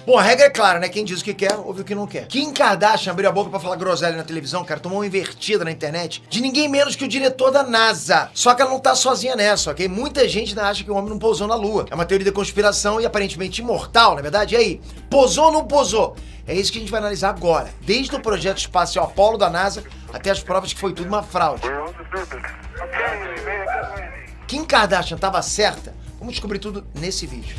Bom, a regra é clara, né? Quem diz o que quer, ouve o que não quer. Kim Kardashian abriu a boca pra falar groselha na televisão, cara, tomou uma invertida na internet de ninguém menos que o diretor da NASA. Só que ela não tá sozinha nessa, ok? Muita gente ainda acha que o homem não pousou na Lua. É uma teoria da conspiração e aparentemente imortal, na verdade. E aí, posou ou não posou? É isso que a gente vai analisar agora. Desde o projeto espacial Apollo da NASA até as provas que foi tudo uma fraude. Kim Kardashian estava certa? Vamos descobrir tudo nesse vídeo.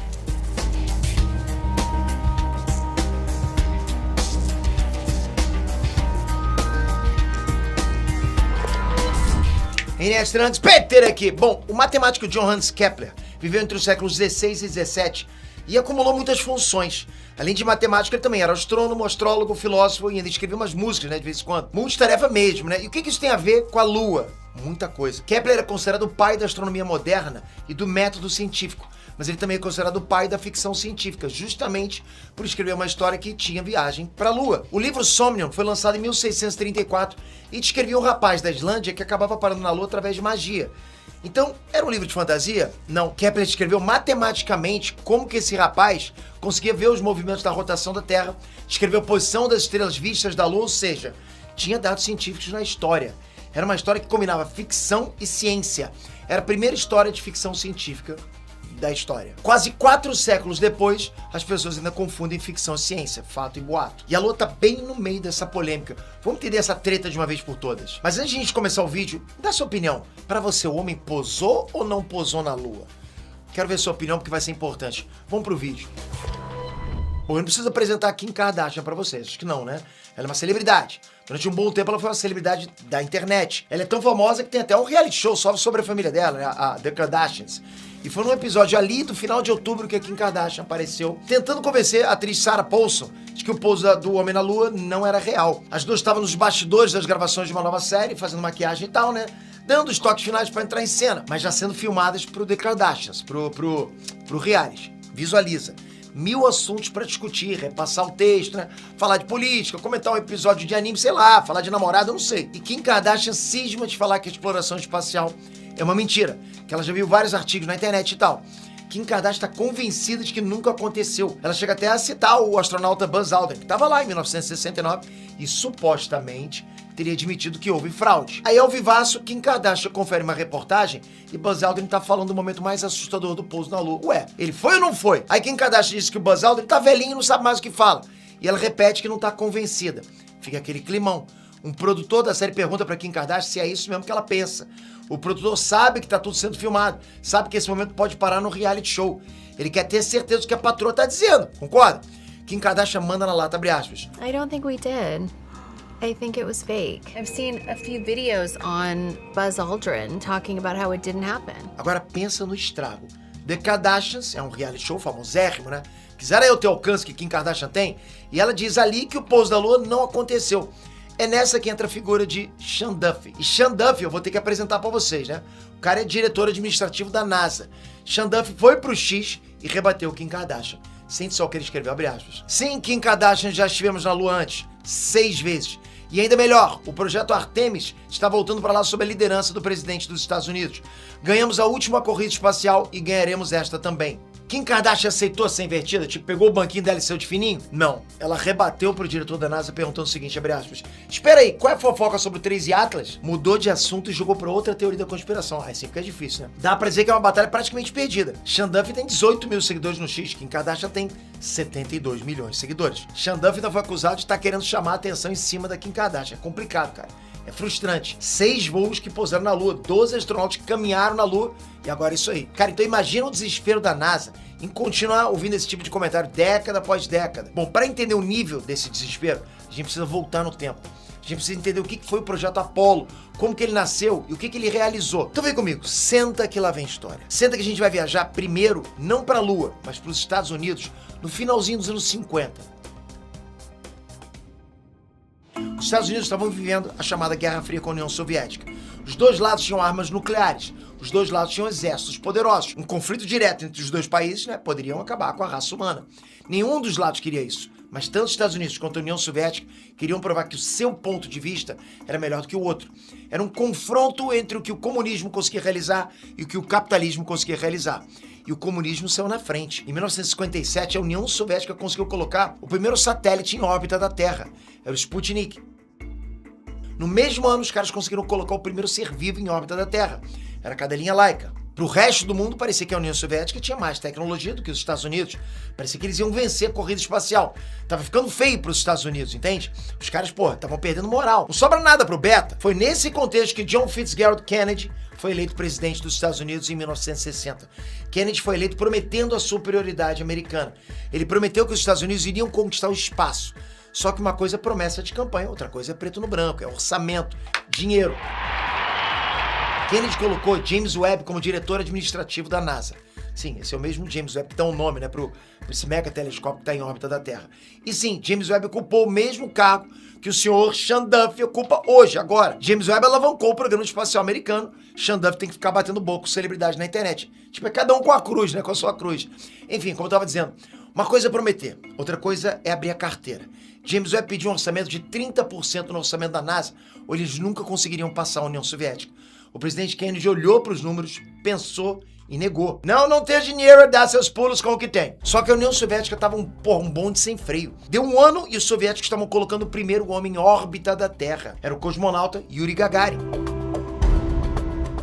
Estranhos, Peter aqui. Bom, o matemático Johannes Kepler viveu entre os séculos 16 e 17 e acumulou muitas funções. Além de matemático, ele também era astrônomo, astrólogo, filósofo e ainda escrevia umas músicas, né, de vez em quando. Multitarefa mesmo, né? E o que isso tem a ver com a Lua? Muita coisa. Kepler era considerado o pai da astronomia moderna e do método científico, mas ele também é considerado o pai da ficção científica, justamente por escrever uma história que tinha viagem para a Lua. O livro Somnium foi lançado em 1634 e descrevia um rapaz da Islândia que acabava parando na Lua através de magia. Então, era um livro de fantasia? Não. Kepler escreveu matematicamente como que esse rapaz conseguia ver os movimentos da rotação da Terra, escreveu a posição das estrelas vistas da Lua, ou seja, tinha dados científicos na história. Era uma história que combinava ficção e ciência. Era a primeira história de ficção científica da história. Quase 4 séculos depois, as pessoas ainda confundem ficção e ciência, fato e boato. E a Lua tá bem no meio dessa polêmica. Vamos entender essa treta de uma vez por todas. Mas antes de a gente começar o vídeo, dá sua opinião. Pra você, o homem posou ou não posou na Lua? Quero ver sua opinião porque vai ser importante. Vamos pro vídeo. Bom, eu não preciso apresentar a Kim Kardashian pra vocês, acho que não, né? Ela é uma celebridade. Durante um bom tempo ela foi uma celebridade da internet. Ela é tão famosa que tem até um reality show só sobre a família dela, né? A The Kardashians. E foi num episódio ali do final de outubro que a Kim Kardashian apareceu tentando convencer a atriz Sarah Paulson de que o pouso do Homem na Lua não era real. As duas estavam nos bastidores das gravações de uma nova série, fazendo maquiagem e tal, né? Dando os toques finais pra entrar em cena, mas já sendo filmadas pro The Kardashians, pro reality. Visualiza. 1000 assuntos pra discutir, repassar o texto, né? Falar de política, comentar um episódio de anime, sei lá, falar de namorada, eu não sei. E Kim Kardashian cisma de falar que a exploração espacial é uma mentira, que ela já viu vários artigos na internet e tal. Kim Kardashian está convencida de que nunca aconteceu. Ela chega até a citar o astronauta Buzz Aldrin, que estava lá em 1969 e supostamente teria admitido que houve fraude. Aí, ao vivaço, Kim Kardashian confere uma reportagem e Buzz Aldrin tá falando do momento mais assustador do pouso na Lua. Ué, ele foi ou não foi? Aí Kim Kardashian disse que o Buzz Aldrin tá velhinho e não sabe mais o que fala. E ela repete que não tá convencida. Fica aquele climão. Um produtor da série pergunta pra Kim Kardashian se é isso mesmo que ela pensa. O produtor sabe que tá tudo sendo filmado, sabe que esse momento pode parar no reality show. Ele quer ter certeza do que a patroa tá dizendo, concorda? Kim Kardashian manda na lata, abre aspas. I don't think we did. I think it was fake. I've seen a few videos on Buzz Aldrin talking about how it didn't happen. Agora pensa no estrago. The Kardashians é um reality show famosérrimo, né? Quisera eu ter o alcance que Kim Kardashian tem, e ela diz ali que o pouso da Lua não aconteceu. É nessa que entra a figura de Sean Duffy. E Sean Duffy eu vou ter que apresentar pra vocês, né? O cara é diretor administrativo da NASA. Sean Duffy foi pro X e rebateu Kim Kardashian. Sente só o que ele escreveu, abre aspas. Sim, Kim Kardashian, já estivemos na Lua antes, 6 vezes. E ainda melhor, o projeto Artemis está voltando para lá sob a liderança do presidente dos Estados Unidos. Ganhamos a última corrida espacial e ganharemos esta também. Kim Kardashian aceitou ser invertida? Tipo, pegou o banquinho dela e saiu de fininho? Não. Ela rebateu pro diretor da NASA perguntando o seguinte, abre aspas. Espera aí, qual é a fofoca sobre o 3 e Atlas? Mudou de assunto e jogou pra outra teoria da conspiração. Aí sim fica difícil, né? Dá pra dizer que é uma batalha praticamente perdida. Sean Duffy tem 18 mil seguidores no X, Kim Kardashian tem 72 milhões de seguidores. Sean Duffy ainda foi acusado de estar querendo chamar a atenção em cima da Kim Kardashian. É complicado, cara. É frustrante. 6 voos que pousaram na Lua, 12 astronautas que caminharam na Lua e agora isso aí. Cara, então imagina o desespero da NASA em continuar ouvindo esse tipo de comentário década após década. Bom, para entender o nível desse desespero, a gente precisa voltar no tempo. A gente precisa entender o que foi o projeto Apollo, como que ele nasceu e o que ele realizou. Então vem comigo, senta que lá vem história. Senta que a gente vai viajar primeiro, não para a Lua, mas para os Estados Unidos, no finalzinho dos anos 50. Os Estados Unidos estavam vivendo a chamada Guerra Fria com a União Soviética. Os dois lados tinham armas nucleares, os dois lados tinham exércitos poderosos. Um conflito direto entre os dois países, né, poderiam acabar com a raça humana. Nenhum dos lados queria isso, mas tanto os Estados Unidos quanto a União Soviética queriam provar que o seu ponto de vista era melhor do que o outro. Era um confronto entre o que o comunismo conseguia realizar e o que o capitalismo conseguia realizar. e o comunismo saiu na frente. Em 1957, a União Soviética conseguiu colocar o primeiro satélite em órbita da Terra. Era o Sputnik. No mesmo ano, os caras conseguiram colocar o primeiro ser vivo em órbita da Terra. Era a cadelinha Laika. Pro resto do mundo, parecia que a União Soviética tinha mais tecnologia do que os Estados Unidos. Parecia que eles iam vencer a corrida espacial. Tava ficando feio pros Estados Unidos, entende? Os caras, estavam perdendo moral. Não sobra nada pro Beta. Foi nesse contexto que John Fitzgerald Kennedy foi eleito presidente dos Estados Unidos em 1960. Kennedy foi eleito prometendo a superioridade americana. Ele prometeu que os Estados Unidos iriam conquistar o espaço. Só que uma coisa é promessa de campanha, outra coisa é preto no branco, é orçamento, dinheiro. Kennedy colocou James Webb como diretor administrativo da NASA. Sim, esse é o mesmo James Webb que dá um nome, né, pro esse mega telescópio que está em órbita da Terra. E sim, James Webb ocupou o mesmo cargo que o senhor Sean Duffy ocupa hoje, agora. James Webb alavancou o programa espacial americano. Sean Duffy tem que ficar batendo boca com celebridade na internet. Tipo, é cada um com a cruz, né, com a sua cruz. Enfim, como eu tava dizendo, uma coisa é prometer, outra coisa é abrir a carteira. James Webb pediu um orçamento de 30% no orçamento da NASA, ou eles nunca conseguiriam passar a União Soviética. O presidente Kennedy olhou para os números, pensou e negou. Não tem dinheiro a dar seus pulos com o que tem. Só que a União Soviética estava um bonde sem freio. Deu um ano e os soviéticos estavam colocando o primeiro homem em órbita da Terra. Era o cosmonauta Yuri Gagarin.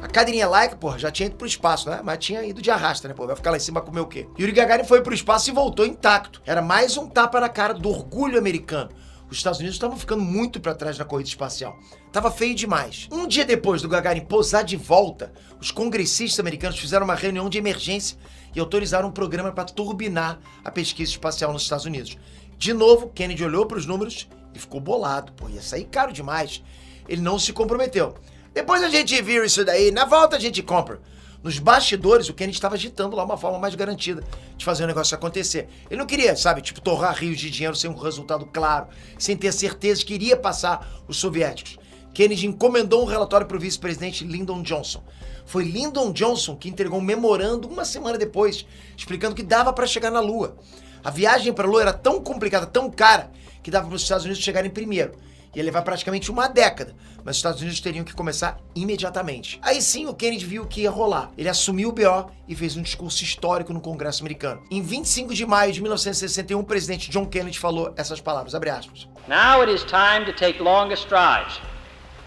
A cadeirinha Laika, já tinha ido pro espaço, né? Mas tinha ido de arrasta, né? Vai ficar lá em cima comer o quê? Yuri Gagarin foi pro espaço e voltou intacto. Era mais um tapa na cara do orgulho americano. Os Estados Unidos estavam ficando muito para trás na corrida espacial. Tava feio demais. Um dia depois do Gagarin pousar de volta, os congressistas americanos fizeram uma reunião de emergência e autorizaram um programa para turbinar a pesquisa espacial nos Estados Unidos. De novo, Kennedy olhou para os números e ficou bolado. Ia sair caro demais. Ele não se comprometeu. Depois a gente vira isso daí, na volta a gente compra. Nos bastidores, o Kennedy estava agitando lá uma forma mais garantida de fazer o negócio acontecer. Ele não queria, torrar rios de dinheiro sem um resultado claro, sem ter certeza que iria passar os soviéticos. Kennedy encomendou um relatório para o vice-presidente Lyndon Johnson. Foi Lyndon Johnson que entregou um memorando uma semana depois, explicando que dava para chegar na Lua. A viagem para a Lua era tão complicada, tão cara, que dava para os Estados Unidos chegarem primeiro. Ia levar praticamente uma década, mas os Estados Unidos teriam que começar imediatamente. Aí sim, o Kennedy viu que ia rolar. Ele assumiu o BO e fez um discurso histórico no Congresso americano. Em 25 de maio de 1961, o presidente John Kennedy falou essas palavras, abre aspas. Now it is time to take longer strides.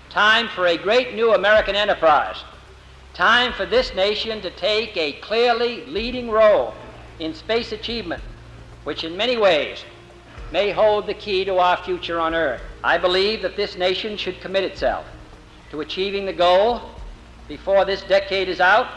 Time for a great new American enterprise. Time for this nation to take a clearly leading role in space achievement, which in many ways may hold the key to our future on Earth. I believe that this nation should commit itself to achieving the goal, before this decade is out,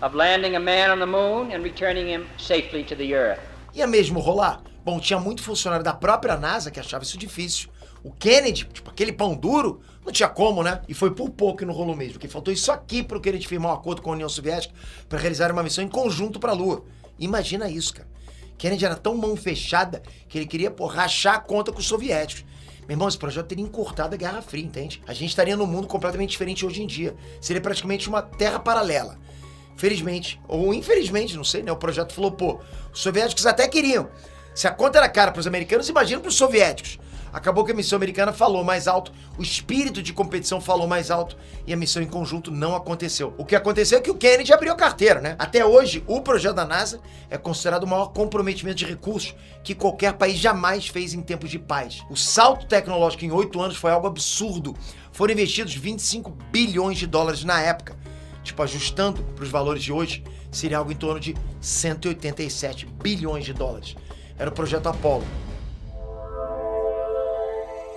of landing a man on the moon and returning him safely to the Earth. Ia mesmo rolar? Bom, tinha muito funcionário da própria NASA que achava isso difícil. O Kennedy, aquele pão duro, não tinha como, né? E foi por pouco que não rolou mesmo, porque faltou isso aqui pro Kennedy firmar um acordo com a União Soviética para realizar uma missão em conjunto para a Lua. Imagina isso, cara. Kennedy era tão mão fechada que ele queria, rachar a conta com os soviéticos. Meu irmão, esse projeto teria encurtado a Guerra Fria, entende? A gente estaria num mundo completamente diferente hoje em dia. Seria praticamente uma terra paralela. Felizmente, ou infelizmente, não sei, né? O projeto flopou. Os soviéticos até queriam. Se a conta era cara para os americanos, imagina para os soviéticos. Acabou que a missão americana falou mais alto, o espírito de competição falou mais alto e a missão em conjunto não aconteceu. O que aconteceu é que o Kennedy abriu a carteira, né? Até hoje, o projeto da NASA é considerado o maior comprometimento de recursos que qualquer país jamais fez em tempos de paz. O salto tecnológico em 8 anos foi algo absurdo. Foram investidos 25 bilhões de dólares na época. Ajustando para os valores de hoje, seria algo em torno de 187 bilhões de dólares. Era o projeto Apollo.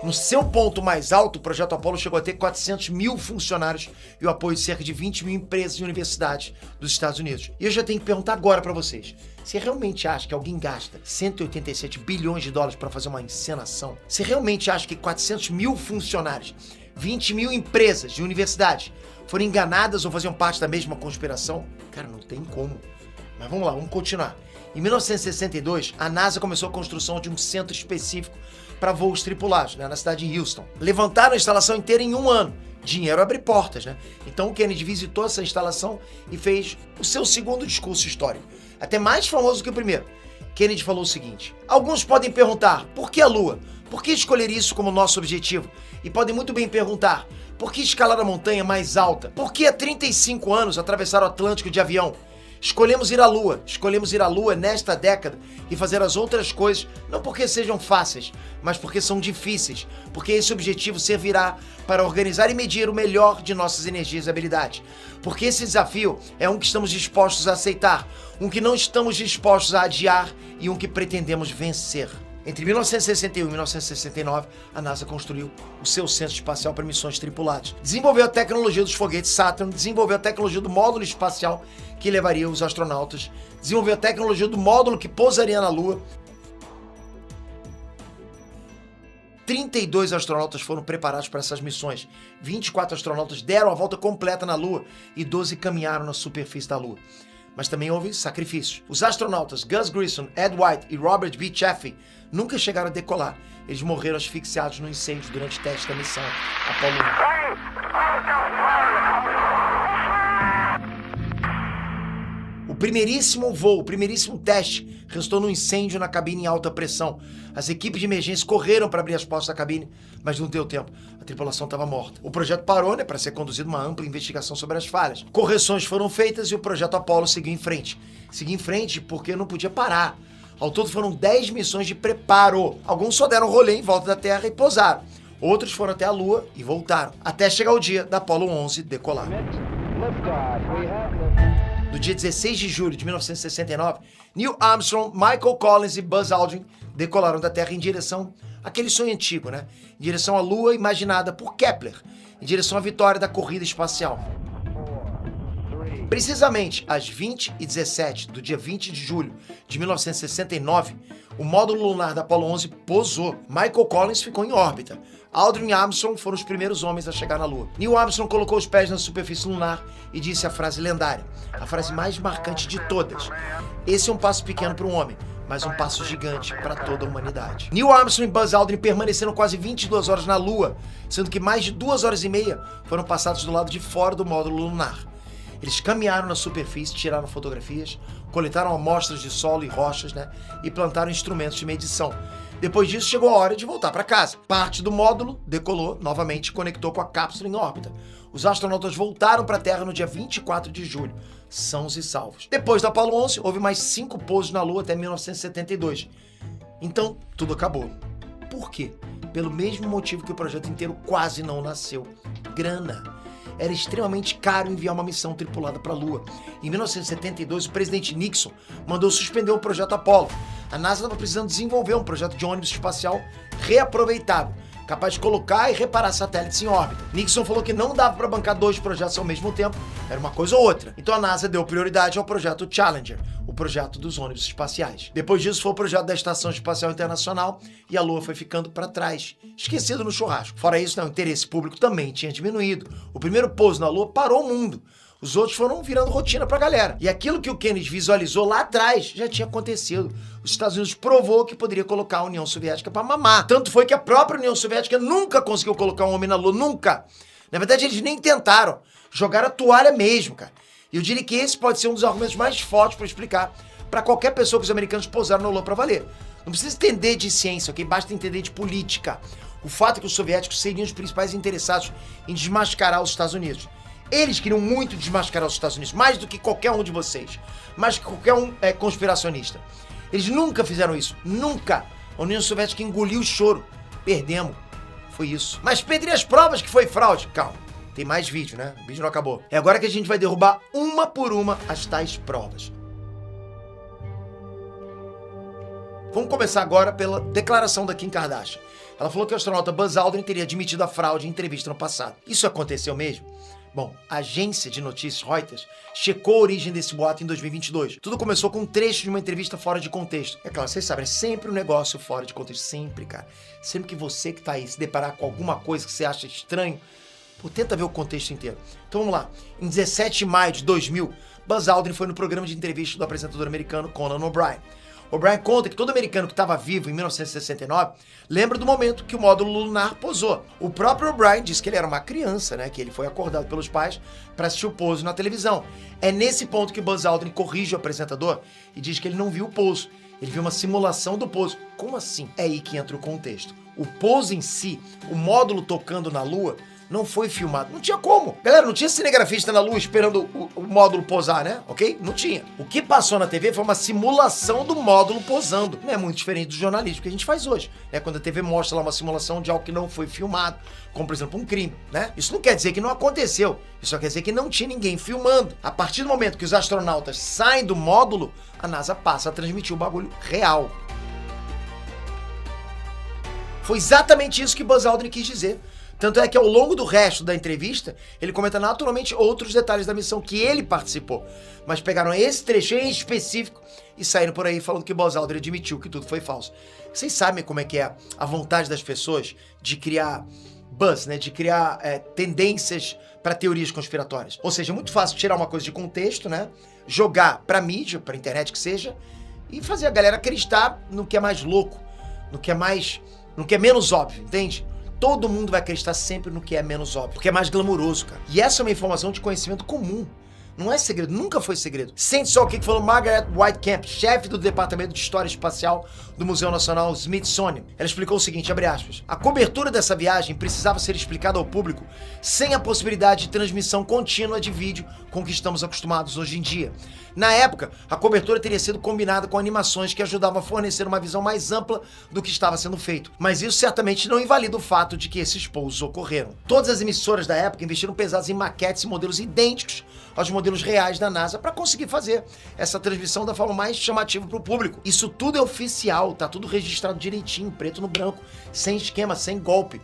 No seu ponto mais alto, o projeto Apollo chegou a ter 400 mil funcionários e o apoio de cerca de 20 mil empresas e universidades dos Estados Unidos. E eu já tenho que perguntar agora para vocês, você realmente acha que alguém gasta 187 bilhões de dólares para fazer uma encenação? Você realmente acha que 400 mil funcionários, 20 mil empresas e universidades foram enganadas ou faziam parte da mesma conspiração? Cara, não tem como. Mas vamos lá, vamos continuar. Em 1962, a NASA começou a construção de um centro específico para voos tripulados, né, na cidade de Houston. Levantaram a instalação inteira em 1 ano. Dinheiro abre portas, né? Então o Kennedy visitou essa instalação e fez o seu segundo discurso histórico, até mais famoso que o primeiro. Kennedy falou o seguinte: alguns podem perguntar, por que a Lua? Por que escolher isso como nosso objetivo? E podem muito bem perguntar, por que escalar a montanha mais alta? Por que há 35 anos atravessar o Atlântico de avião? Escolhemos ir à Lua nesta década e fazer as outras coisas, não porque sejam fáceis, mas porque são difíceis, porque esse objetivo servirá para organizar e medir o melhor de nossas energias e habilidades. Porque esse desafio é um que estamos dispostos a aceitar, um que não estamos dispostos a adiar e um que pretendemos vencer. Entre 1961 e 1969, a NASA construiu o seu centro espacial para missões tripuladas. Desenvolveu a tecnologia dos foguetes Saturn, desenvolveu a tecnologia do módulo espacial que levaria os astronautas, desenvolveu a tecnologia do módulo que pousaria na Lua. 32 astronautas foram preparados para essas missões. 24 astronautas deram a volta completa na Lua e 12 caminharam na superfície da Lua. Mas também houve sacrifícios. Os astronautas Gus Grissom, Ed White e Robert B. Chaffee nunca chegaram a decolar. Eles morreram asfixiados no incêndio durante o teste da missão Apollo 1. O primeiríssimo voo, o primeiríssimo teste, resultou num incêndio na cabine em alta pressão. As equipes de emergência correram para abrir as portas da cabine, mas não deu tempo. A tripulação estava morta. O projeto parou, para ser conduzido uma ampla investigação sobre as falhas. Correções foram feitas e o projeto Apollo seguiu em frente. Seguiu em frente porque não podia parar. Ao todo foram 10 missões de preparo. Alguns só deram rolê em volta da Terra e pousaram. Outros foram até a Lua e voltaram, até chegar o dia da Apollo 11 decolar. No dia 16 de julho de 1969, Neil Armstrong, Michael Collins e Buzz Aldrin decolaram da Terra em direção àquele sonho antigo, né? Em direção à Lua imaginada por Kepler, em direção à vitória da corrida espacial. Precisamente às 20h17 do dia 20 de julho de 1969, o módulo lunar da Apollo 11 pousou. Michael Collins ficou em órbita. Aldrin e Armstrong foram os primeiros homens a chegar na Lua. Neil Armstrong colocou os pés na superfície lunar e disse a frase lendária, a frase mais marcante de todas: "Esse é um passo pequeno para um homem, mas um passo gigante para toda a humanidade." Neil Armstrong e Buzz Aldrin permaneceram quase 22 horas na Lua, sendo que mais de 2 horas e meia foram passadas do lado de fora do módulo lunar. Eles caminharam na superfície, tiraram fotografias, coletaram amostras de solo e rochas, e plantaram instrumentos de medição. Depois disso, chegou a hora de voltar para casa. Parte do módulo decolou novamente e conectou com a cápsula em órbita. Os astronautas voltaram para a Terra no dia 24 de julho, sãos e salvos. Depois da Apollo 11, houve mais 5 pousos na Lua até 1972. Então, tudo acabou. Por quê? Pelo mesmo motivo que o projeto inteiro quase não nasceu: grana. Era extremamente caro enviar uma missão tripulada para a Lua. Em 1972, o presidente Nixon mandou suspender o projeto Apollo. A NASA estava precisando desenvolver um projeto de ônibus espacial reaproveitável, capaz de colocar e reparar satélites em órbita. Nixon falou que não dava para bancar 2 projetos ao mesmo tempo, era uma coisa ou outra. Então a NASA deu prioridade ao projeto Challenger, o projeto dos ônibus espaciais. Depois disso foi o projeto da Estação Espacial Internacional e a Lua foi ficando para trás, esquecido no churrasco. Fora isso, o interesse público também tinha diminuído. O primeiro pouso na Lua parou o mundo. Os outros foram virando rotina pra galera. E aquilo que o Kennedy visualizou lá atrás já tinha acontecido. Os Estados Unidos provou que poderia colocar a União Soviética pra mamar. Tanto foi que a própria União Soviética nunca conseguiu colocar um homem na Lua, nunca. Na verdade, eles nem tentaram. Jogaram a toalha mesmo, cara. E eu diria que esse pode ser um dos argumentos mais fortes para explicar para qualquer pessoa que os americanos pousaram na Lua pra valer. Não precisa entender de ciência, ok? Basta entender de política. O fato é que os soviéticos seriam os principais interessados em desmascarar os Estados Unidos. Eles queriam muito desmascarar os Estados Unidos, mais do que qualquer um de vocês, mais que qualquer um conspiracionista. Eles nunca fizeram isso, nunca. A União Soviética engoliu o choro. Perdemos. Foi isso. Mas Pedro, e as provas que foi fraude? Calma, tem mais vídeo, né? O vídeo não acabou. É agora que a gente vai derrubar uma por uma as tais provas. Vamos começar agora pela declaração da Kim Kardashian. Ela falou que o astronauta Buzz Aldrin teria admitido a fraude em entrevista no passado. Isso aconteceu mesmo? Bom, a agência de notícias Reuters checou a origem desse boato em 2022. Tudo começou com um trecho de uma entrevista fora de contexto. É claro, vocês sabem, é sempre um negócio fora de contexto. Sempre, cara. Sempre que você que tá aí se deparar com alguma coisa que você acha estranho, tenta ver o contexto inteiro. Então vamos lá. Em 17 de maio de 2000, Buzz Aldrin foi no programa de entrevista do apresentador americano Conan O'Brien. O'Brien conta que todo americano que estava vivo em 1969 lembra do momento que o módulo lunar pousou. O próprio O'Brien disse que ele era uma criança, que ele foi acordado pelos pais para assistir o pouso na televisão. É nesse ponto que Buzz Aldrin corrige o apresentador e diz que ele não viu o pouso. Ele viu uma simulação do pouso. Como assim? É aí que entra o contexto. O pouso em si, o módulo tocando na Lua, não foi filmado. Não tinha como. Galera, não tinha cinegrafista na Lua esperando o módulo posar, né? Ok? Não tinha. O que passou na TV foi uma simulação do módulo posando. Não é muito diferente do jornalismo que a gente faz hoje, né? Quando a TV mostra lá uma simulação de algo que não foi filmado, como, por exemplo, um crime, né? Isso não quer dizer que não aconteceu. Isso só quer dizer que não tinha ninguém filmando. A partir do momento que os astronautas saem do módulo, a NASA passa a transmitir o bagulho real. Foi exatamente isso que Buzz Aldrin quis dizer. Tanto é que ao longo do resto da entrevista, ele comenta naturalmente outros detalhes da missão que ele participou. Mas pegaram esse trecho em específico e saíram por aí falando que Buzz Aldrin admitiu que tudo foi falso. Vocês sabem como é que é a vontade das pessoas de criar buzz, né? De criar tendências para teorias conspiratórias. Ou seja, é muito fácil tirar uma coisa de contexto, né? Jogar pra mídia, pra internet que seja, e fazer a galera acreditar no que é mais louco, no que é menos óbvio, entende? Todo mundo vai acreditar sempre no que é menos óbvio, porque é mais glamuroso, cara. E essa é uma informação de conhecimento comum. Não é segredo, nunca foi segredo. Sente só o que falou Margaret Whitecamp, chefe do Departamento de História Espacial do Museu Nacional Smithsonian. Ela explicou o seguinte, abre aspas, a cobertura dessa viagem precisava ser explicada ao público sem a possibilidade de transmissão contínua de vídeo com que estamos acostumados hoje em dia. Na época, a cobertura teria sido combinada com animações que ajudavam a fornecer uma visão mais ampla do que estava sendo feito. Mas isso certamente não invalida o fato de que esses pousos ocorreram. Todas as emissoras da época investiram pesados em maquetes e modelos idênticos aos modelos reais da NASA para conseguir fazer essa transmissão da forma mais chamativa para o público. Isso tudo é oficial, tá tudo registrado direitinho, preto no branco, sem esquema, sem golpe.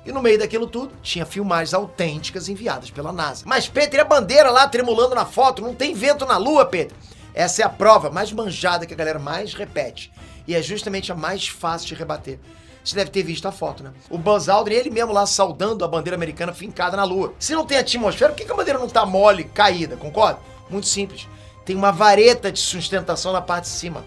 E no meio daquilo tudo, tinha filmagens autênticas enviadas pela NASA. Mas, Peter, e a bandeira lá tremulando na foto? Não tem vento na Lua, Peter? Essa é a prova mais manjada que a galera mais repete. E é justamente a mais fácil de rebater. Você deve ter visto a foto, né? O Buzz Aldrin, ele mesmo lá saudando a bandeira americana fincada na Lua. Se não tem atmosfera, por que a bandeira não tá mole, caída, concorda? Muito simples. Tem uma vareta de sustentação na parte de cima.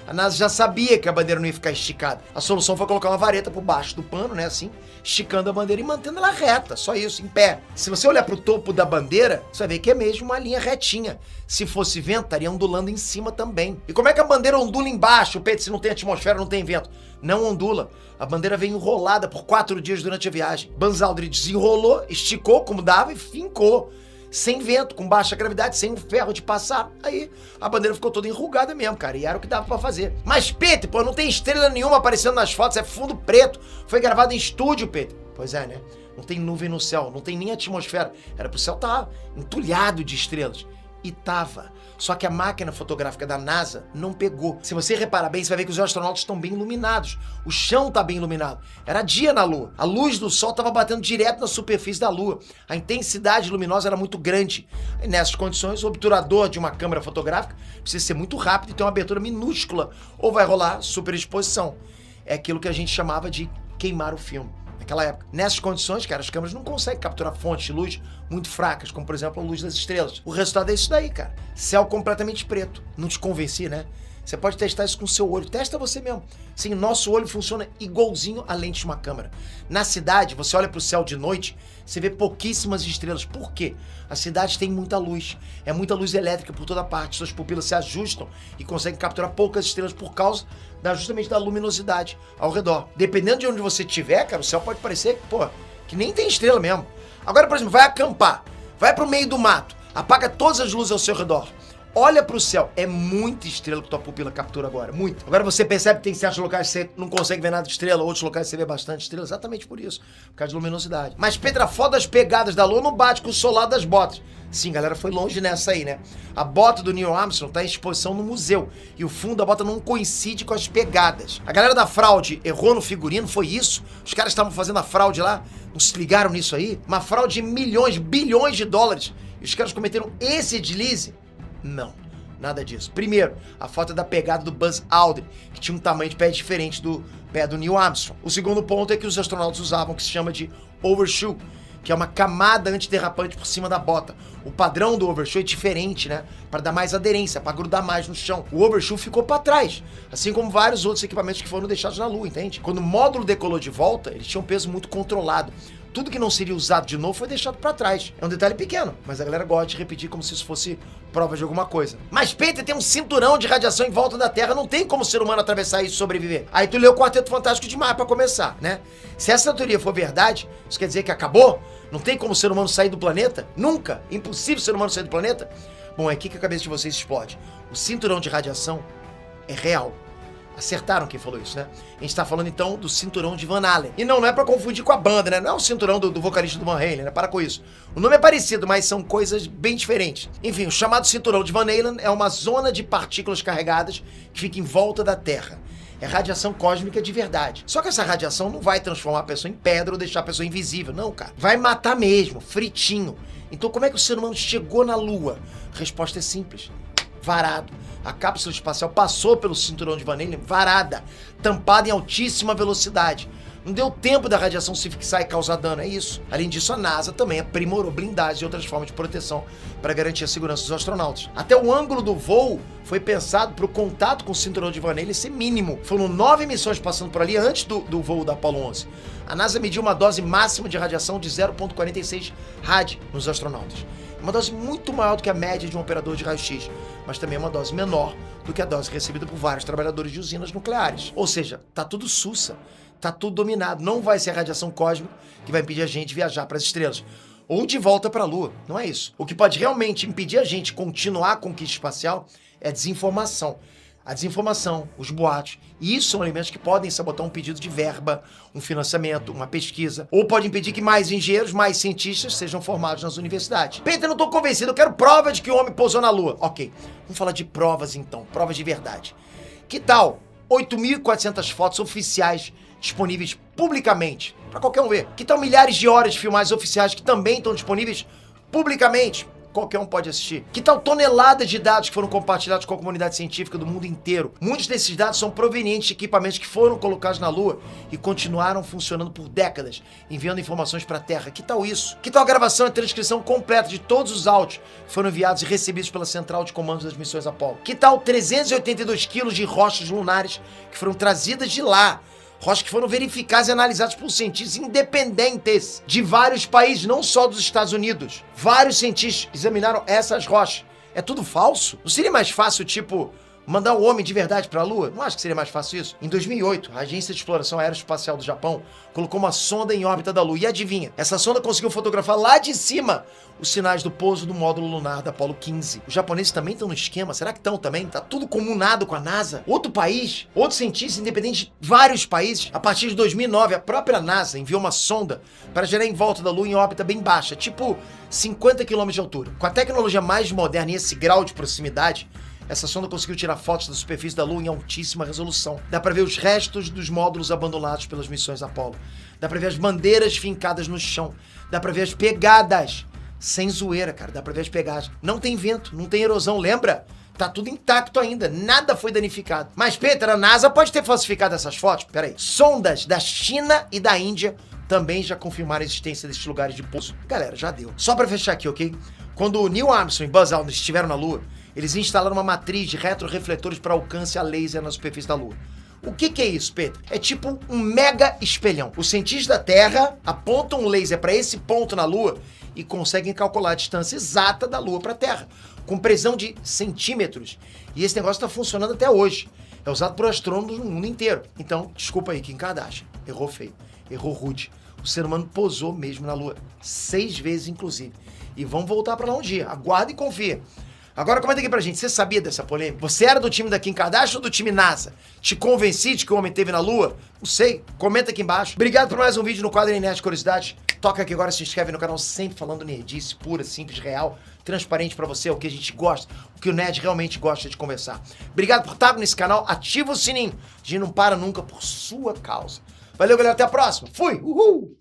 A NASA já sabia que a bandeira não ia ficar esticada. A solução foi colocar uma vareta por baixo do pano, né, assim, esticando a bandeira e mantendo ela reta, só isso, em pé. Se você olhar pro topo da bandeira, você vai ver que é mesmo uma linha retinha. Se fosse vento, estaria ondulando em cima também. E como é que a bandeira ondula embaixo, Pedro, se não tem atmosfera, não tem vento? Não ondula. A bandeira vem enrolada por 4 dias durante a viagem. Buzz Aldrin desenrolou, esticou como dava e fincou. Sem vento, com baixa gravidade, sem um ferro de passar. Aí a bandeira ficou toda enrugada mesmo, cara. E era o que dava pra fazer. Mas, Peter, pô, não tem estrela nenhuma aparecendo nas fotos. É fundo preto. Foi gravado em estúdio, Peter. Pois é, né? Não tem nuvem no céu. Não tem nem atmosfera. Era pro céu estar entulhado de estrelas. E tava. Só que a máquina fotográfica da NASA não pegou. Se você reparar bem, você vai ver que os astronautas estão bem iluminados. O chão tá bem iluminado. Era dia na Lua. A luz do Sol estava batendo direto na superfície da Lua. A intensidade luminosa era muito grande. E nessas condições, o obturador de uma câmera fotográfica precisa ser muito rápido e ter uma abertura minúscula, ou vai rolar superexposição. É aquilo que a gente chamava de queimar o filme. Naquela época. Nessas condições, cara, as câmeras não conseguem capturar fontes de luz muito fracas, como por exemplo a luz das estrelas. O resultado é isso daí, cara. Céu completamente preto. Não te convenci, né? Você pode testar isso com o seu olho. Testa você mesmo. Sim, nosso olho funciona igualzinho a lente de uma câmera. Na cidade, você olha pro céu de noite, você vê pouquíssimas estrelas. Por quê? A cidade tem muita luz. É muita luz elétrica por toda parte. Suas pupilas se ajustam e conseguem capturar poucas estrelas por causa justamente da luminosidade ao redor. Dependendo de onde você estiver, cara, o céu pode parecer, pô, que nem tem estrela mesmo. Agora, por exemplo, vai acampar. Vai pro meio do mato. Apaga todas as luzes ao seu redor. Olha pro céu, é muita estrela que tua pupila captura agora, muito. Agora você percebe que tem certos locais que você não consegue ver nada de estrela, outros locais que você vê bastante estrela, exatamente por isso, por causa de luminosidade. Mas, Petra, a foto das pegadas da Lua não bate com o solado das botas. Sim, galera, foi longe nessa aí, né? A bota do Neil Armstrong tá em exposição no museu, e o fundo da bota não coincide com as pegadas. A galera da fraude errou no figurino, foi isso? Os caras estavam fazendo a fraude lá, não se ligaram nisso aí? Uma fraude de milhões, bilhões de dólares, e os caras cometeram esse deslize? Não, nada disso. Primeiro, a foto é da pegada do Buzz Aldrin, que tinha um tamanho de pé diferente do pé do Neil Armstrong. O segundo ponto é que os astronautas usavam o que se chama de overshoe, que é uma camada antiderrapante por cima da bota. O padrão do overshoe é diferente, né? Para dar mais aderência, para grudar mais no chão. O overshoe ficou para trás, assim como vários outros equipamentos que foram deixados na Lua, entende? Quando o módulo decolou de volta, ele tinha um peso muito controlado. Tudo que não seria usado de novo foi deixado pra trás. É um detalhe pequeno, mas a galera gosta de repetir como se isso fosse prova de alguma coisa. Mas Peter, tem um cinturão de radiação em volta da Terra, não tem como o ser humano atravessar isso e sobreviver. Aí tu leu o Quarteto Fantástico demais pra começar, né? Se essa teoria for verdade, isso quer dizer que acabou? Não tem como o ser humano sair do planeta? Nunca! Impossível o ser humano sair do planeta? Bom, é aqui que a cabeça de vocês explode. O cinturão de radiação é real. Acertaram quem falou isso, né? A gente tá falando então do cinturão de Van Allen. E não é pra confundir com a banda, né? Não é o cinturão do vocalista do Van Halen, né? Para com isso. O nome é parecido, mas são coisas bem diferentes. Enfim, o chamado cinturão de Van Allen é uma zona de partículas carregadas que fica em volta da Terra. É radiação cósmica de verdade. Só que essa radiação não vai transformar a pessoa em pedra ou deixar a pessoa invisível. Não, cara. Vai matar mesmo, fritinho. Então como é que o ser humano chegou na Lua? A resposta é simples. Varado. A cápsula espacial passou pelo cinturão de Van Allen varada, tampada em altíssima velocidade. Não deu tempo da radiação se fixar e causar dano, é isso. Além disso, a NASA também aprimorou blindagens e outras formas de proteção para garantir a segurança dos astronautas. Até o ângulo do voo foi pensado para o contato com o cinturão de Van Allen ser mínimo. Foram 9 missões passando por ali antes do voo da Apollo 11. A NASA mediu uma dose máxima de radiação de 0,46 rad nos astronautas. Uma dose muito maior do que a média de um operador de raio-x, mas também é uma dose menor do que a dose recebida por vários trabalhadores de usinas nucleares. Ou seja, tá tudo sussa, tá tudo dominado. Não vai ser a radiação cósmica que vai impedir a gente de viajar para as estrelas ou de volta para a Lua. Não é isso. O que pode realmente impedir a gente continuar a conquista espacial é a desinformação. A desinformação, os boatos, e isso são elementos que podem sabotar um pedido de verba, um financiamento, uma pesquisa, ou pode impedir que mais engenheiros, mais cientistas sejam formados nas universidades. Peter, eu não tô convencido, eu quero prova de que o homem pousou na Lua. Ok, vamos falar de provas então, provas de verdade. Que tal 8.400 fotos oficiais disponíveis publicamente, para qualquer um ver? Que tal milhares de horas de filmagens oficiais que também estão disponíveis publicamente? Qualquer um pode assistir. Que tal toneladas de dados que foram compartilhados com a comunidade científica do mundo inteiro? Muitos desses dados são provenientes de equipamentos que foram colocados na Lua e continuaram funcionando por décadas, enviando informações para a Terra. Que tal isso? Que tal a gravação e transcrição completa de todos os áudios que foram enviados e recebidos pela central de comando das missões Apollo? Que tal 382 quilos de rochas lunares que foram trazidas de lá? Rochas que foram verificadas e analisadas por cientistas independentes de vários países, não só dos Estados Unidos. Vários cientistas examinaram essas rochas. É tudo falso? Não seria mais fácil, tipo, mandar um homem de verdade para a Lua? Não acho que seria mais fácil isso. Em 2008, a Agência de Exploração Aeroespacial do Japão colocou uma sonda em órbita da Lua. E adivinha? Essa sonda conseguiu fotografar lá de cima os sinais do pouso do módulo lunar da Apollo 15. Os japoneses também estão no esquema? Será que estão também? Tá tudo comunado com a NASA? Outro país? Outros cientistas independentes de vários países? A partir de 2009, a própria NASA enviou uma sonda para girar em volta da Lua em órbita bem baixa, tipo 50 km de altura. Com a tecnologia mais moderna e esse grau de proximidade, essa sonda conseguiu tirar fotos da superfície da Lua em altíssima resolução. Dá pra ver os restos dos módulos abandonados pelas missões Apollo. Dá pra ver as bandeiras fincadas no chão. Dá pra ver as pegadas. Sem zoeira, cara. Dá pra ver as pegadas. Não tem vento, não tem erosão, lembra? Tá tudo intacto ainda, nada foi danificado. Mas, Peter, a NASA pode ter falsificado essas fotos? Peraí. Sondas da China e da Índia também já confirmaram a existência desses lugares de pouso. Galera, já deu. Só pra fechar aqui, ok? Quando o Neil Armstrong e Buzz Aldrin estiveram na Lua, eles instalaram uma matriz de retrorefletores para alcance a laser na superfície da Lua. O que é isso, Pedro? É tipo um mega espelhão. Os cientistas da Terra apontam um laser para esse ponto na Lua e conseguem calcular a distância exata da Lua para a Terra, com precisão de centímetros. E esse negócio está funcionando até hoje. É usado por astrônomos no mundo inteiro. Então, desculpa aí, Kim Kardashian. Errou feio. Errou rude. O ser humano posou mesmo na Lua. 6 vezes, inclusive. E vamos voltar para lá um dia. Aguarda e confia. Agora comenta aqui pra gente, você sabia dessa polêmica? Você era do time da Kim Kardashian ou do time NASA? Te convenci de que o homem esteve na Lua? Não sei, comenta aqui embaixo. Obrigado por mais um vídeo no quadro Nerd Curiosidades. Toca aqui agora, se inscreve no canal, sempre falando nerdice, pura, simples, real, transparente pra você, o que a gente gosta, o que o nerd realmente gosta de conversar. Obrigado por estar nesse canal, ativa o sininho, a gente não para nunca por sua causa. Valeu, galera, até a próxima. Fui, uhul!